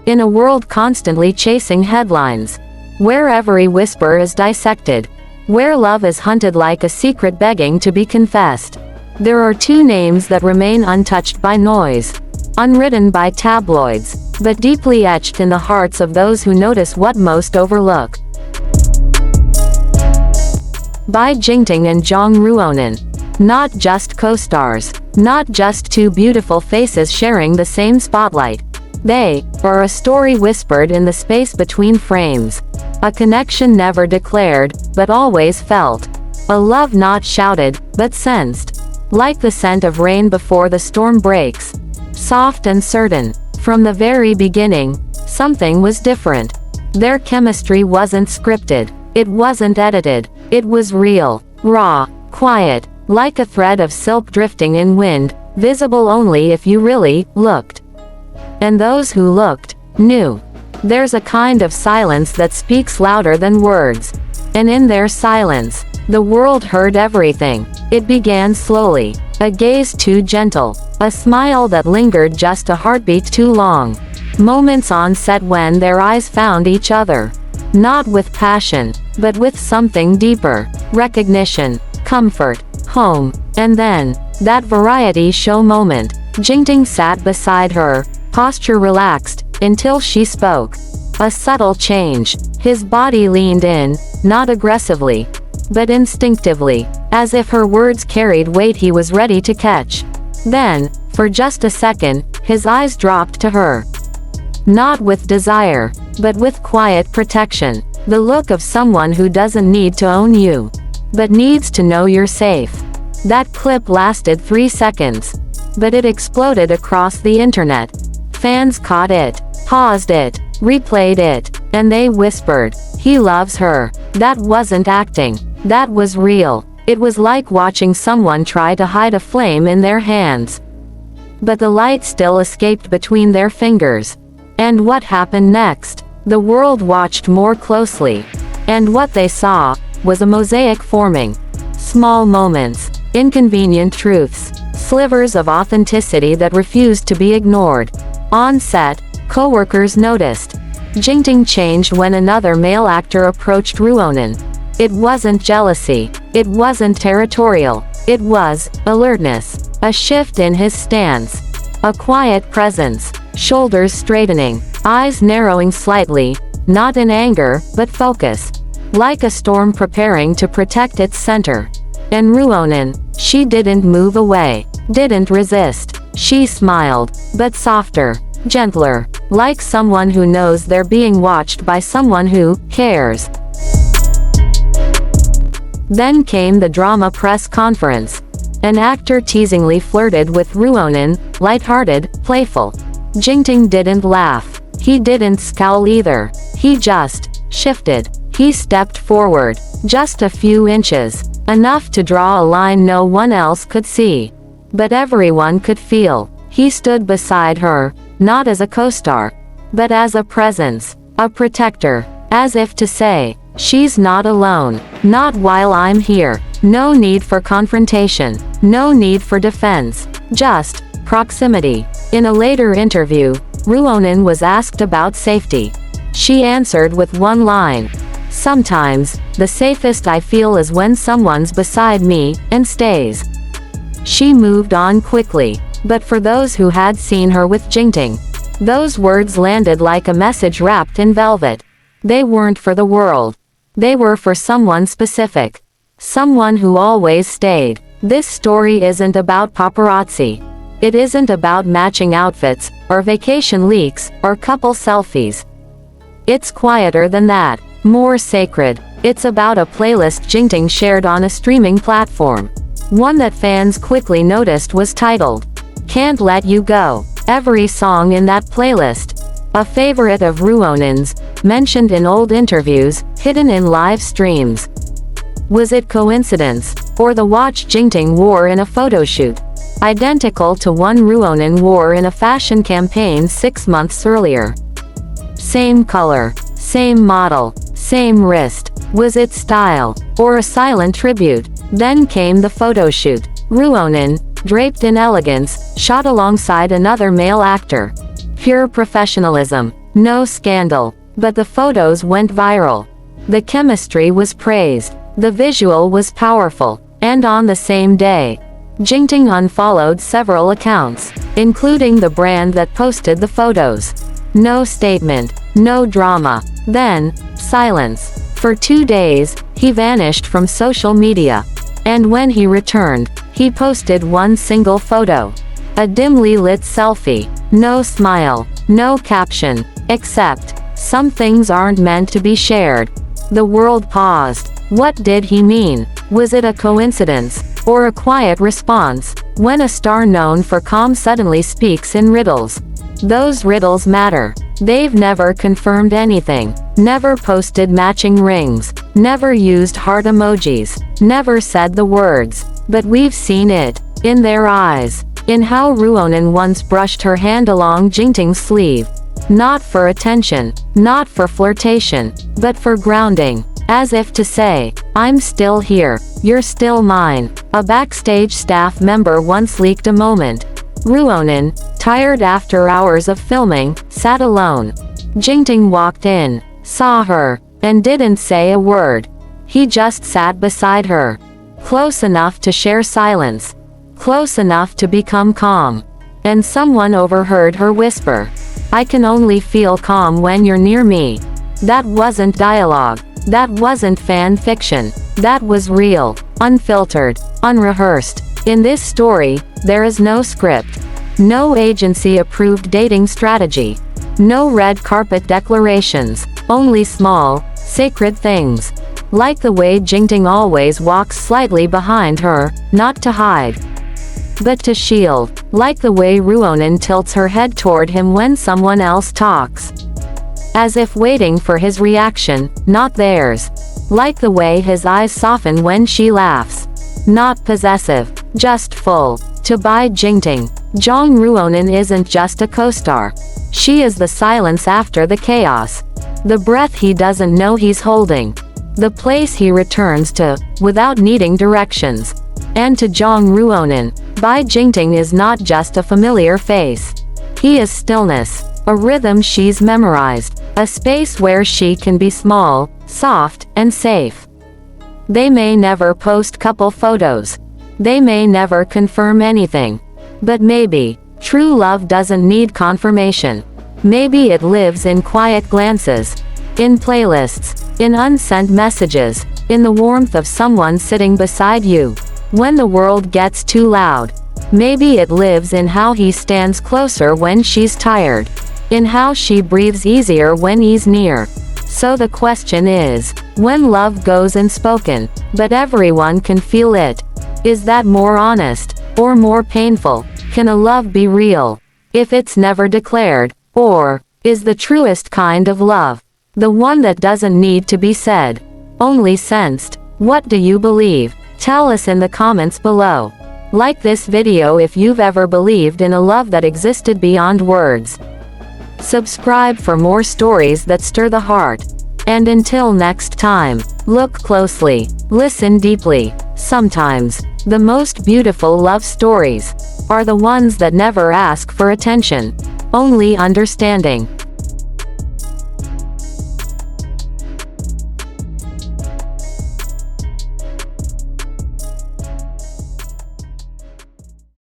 In a world constantly chasing headlines, where every whisper is dissected, where love is hunted like a secret begging to be confessed, there are two names that remain untouched by noise, unwritten by tabloids, but deeply etched in the hearts of those who notice what most overlook. By Jingting and Zhang Ruonan. Not just co-stars, not just two beautiful faces sharing the same spotlight. They are a story whispered in the space between frames. A connection never declared, but always felt. A love not shouted, but sensed. Like the scent of rain before the storm breaks. Soft and certain. From the very beginning, something was different. Their chemistry wasn't scripted. It wasn't edited. It was real, raw, quiet, like a thread of silk drifting in wind, visible only if you really looked. And those who looked, knew. There's a kind of silence that speaks louder than words. And in their silence, the world heard everything. It began slowly. A gaze too gentle. A smile that lingered just a heartbeat too long. Moments on set when their eyes found each other. Not with passion, but with something deeper. Recognition, comfort, home. And then, that variety show moment. Jingting sat beside her, posture relaxed, until she spoke. A subtle change. His body leaned in, not aggressively, but instinctively, as if her words carried weight he was ready to catch. Then, for just a second, his eyes dropped to her. Not with desire, but with quiet protection. The look of someone who doesn't need to own you, but needs to know you're safe. That clip lasted 3 seconds, but it exploded across the internet. Fans caught it, paused it, replayed it, and they whispered, "He loves her." That wasn't acting. That was real. It was like watching someone try to hide a flame in their hands. But the light still escaped between their fingers. And what happened next? The world watched more closely. And what they saw was a mosaic forming. Small moments, inconvenient truths, slivers of authenticity that refused to be ignored. On set, co-workers noticed. Jingting changed when another male actor approached Ruonan. It wasn't jealousy. It wasn't territorial. It was alertness. A shift in his stance. A quiet presence. Shoulders straightening. Eyes narrowing slightly. Not in anger, but focus. Like a storm preparing to protect its center. And Ruonan, she didn't move away. Didn't resist. She smiled, but softer. Gentler. Like someone who knows they're being watched by someone who cares. Then came the drama press conference. An actor teasingly flirted with Ruonan, lighthearted, playful. Jingting didn't laugh. He didn't scowl either. He just shifted. He stepped forward, just a few inches, enough to draw a line no one else could see. But everyone could feel. He stood beside her, not as a co-star, but as a presence, a protector, as if to say, "She's not alone. Not while I'm here." No need for confrontation. No need for defense. Just proximity. In a later interview, Ruonan was asked about safety. She answered with one line. "Sometimes, the safest I feel is when someone's beside me, and stays." She moved on quickly. But for those who had seen her with Jingting, those words landed like a message wrapped in velvet. They weren't for the world. They were for someone specific. Someone who always stayed. This story isn't about paparazzi. It isn't about matching outfits, or vacation leaks, or couple selfies. It's quieter than that. More sacred. It's about a playlist Jingting shared on a streaming platform. One that fans quickly noticed was titled, "Can't Let You Go." Every song in that playlist, a favorite of Ruonan's, mentioned in old interviews, hidden in live streams. Was it coincidence, or the watch Jingting wore in a photoshoot, identical to one Ruonan wore in a fashion campaign 6 months earlier? Same color, same model, same wrist. Was it style, or a silent tribute? Then came the photoshoot. Ruonan, draped in elegance, shot alongside another male actor. Pure professionalism. No scandal. But the photos went viral. The chemistry was praised. The visual was powerful. And on the same day, Jingting unfollowed several accounts, including the brand that posted the photos. No statement. No drama. Then, silence. For 2 days, he vanished from social media. And when he returned, he posted one single photo. A dimly lit selfie. No smile. No caption. Except, some things aren't meant to be shared. The world paused. What did he mean? Was it a coincidence? Or a quiet response? When a star known for calm suddenly speaks in riddles. Those riddles matter. They've never confirmed anything. Never posted matching rings. Never used heart emojis. Never said the words. But we've seen it. In their eyes. In how Ruonan once brushed her hand along Jingting's sleeve. Not for attention. Not for flirtation. But for grounding. As if to say, I'm still here. You're still mine. A backstage staff member once leaked a moment. Ruonan, tired after hours of filming, sat alone. Jingting walked in, saw her, and didn't say a word. He just sat beside her. Close enough to share silence. Close enough to become calm. And someone overheard her whisper, I can only feel calm when you're near me. That wasn't dialogue. That wasn't fan fiction. That was real, unfiltered, unrehearsed. In this story, there is no script. No agency-approved dating strategy. No red carpet declarations. Only small, sacred things. Like the way Jingting always walks slightly behind her, not to hide, but to shield. Like the way Ruonan tilts her head toward him when someone else talks. As if waiting for his reaction, not theirs. Like the way his eyes soften when she laughs. Not possessive, just full. To buy Jingting, Zhang Ruonan isn't just a co-star. She is the silence after the chaos. The breath he doesn't know he's holding. The place he returns to, without needing directions. And to Zhang Ruonan, Bai Jingting is not just a familiar face. He is stillness, a rhythm she's memorized, a space where she can be small, soft, and safe. They may never post couple photos. They may never confirm anything. But maybe, true love doesn't need confirmation. Maybe it lives in quiet glances, in playlists, in unsent messages, in the warmth of someone sitting beside you. When the world gets too loud. Maybe it lives in how he stands closer when she's tired. In how she breathes easier when he's near. So the question is, when love goes unspoken, but everyone can feel it, is that more honest, or more painful? Can a love be real, if it's never declared? Or, is the truest kind of love, the one that doesn't need to be said, only sensed? What do you believe? Tell us in the comments below. Like this video if you've ever believed in a love that existed beyond words. Subscribe for more stories that stir the heart. And until next time, look closely, listen deeply. Sometimes, the most beautiful love stories are the ones that never ask for attention, only understanding.